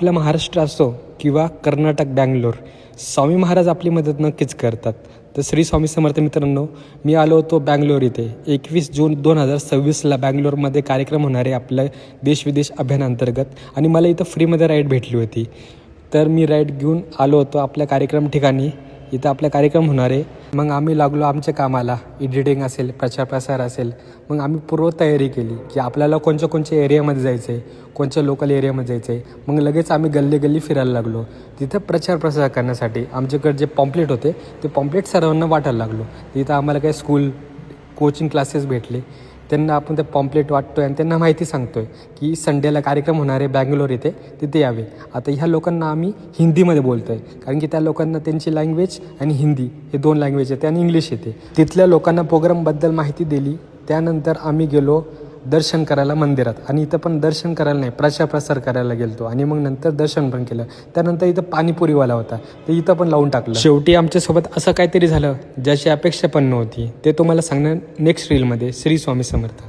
आपला महाराष्ट्र असो किंवा कर्नाटक बँगलोर, स्वामी महाराज आपली मदत नक्कीच करतात. तर श्री स्वामी समर्थ मित्रांनो, मी आलो होतो बँगलोर इथे 21 जून 2026ला बँगलोरमध्ये कार्यक्रम होणार आहे आपल्या देश विदेश अभियानांतर्गत, आणि मला इथं फ्रीमध्ये राईड भेटली होती. तर मी राईड घेऊन आलो होतो आपल्या कार्यक्रम ठिकाणी. इथं आपला कार्यक्रम होणार आहे. मग आम्ही लागलो आमच्या कामाला. एडिटिंग असेल, प्रचार प्रसार असेल. मग आम्ही पूर्व तयारी केली की आपल्याला कोणत्या एरियामध्ये जायचं आहे, कोणत्या लोकल एरियामध्ये जायचं आहे. मग लगेच आम्ही गल्ली गल्ली फिरायला लागलो. तिथं प्रचार प्रसार करण्यासाठी आमच्याकडे जे पॉम्पलेट होते ते पॉम्पलेट सर्वांना वाटायला लागलो. तिथं आम्हाला काही स्कूल कोचिंग क्लासेस भेटले. त्यांना आपण ते पॉम्पलेट वाटतो आहे आणि त्यांना माहिती सांगतो आहे की संडेला कार्यक्रम होणार आहे बँगलोर इथे, तिथे यावे. आता ह्या लोकांना आम्ही हिंदीमध्ये बोलतो आहे, कारण की त्या लोकांना त्यांची लँग्वेज आणि हिंदी हे 2 लँग्वेज येते आणि इंग्लिश येते. तिथल्या लोकांना प्रोग्रामबद्दल माहिती दिली. त्यानंतर आम्ही गेलो दर्शन करायला मंदिरात, आणि इथं पण दर्शन करायला नाही, प्रचार प्रसार करायला गेलो. आणि मग नंतर दर्शन पण केलं. त्यानंतर इथं पाणीपुरीवाला होता, ते इथं पण लावून टाकलं. शेवटी आमच्यासोबत असं काहीतरी झालं ज्याची अपेक्षा पण नव्हती. ते तुम्हाला सांगणार नेक्स्ट रीलमध्ये. श्री स्वामी समर्थ.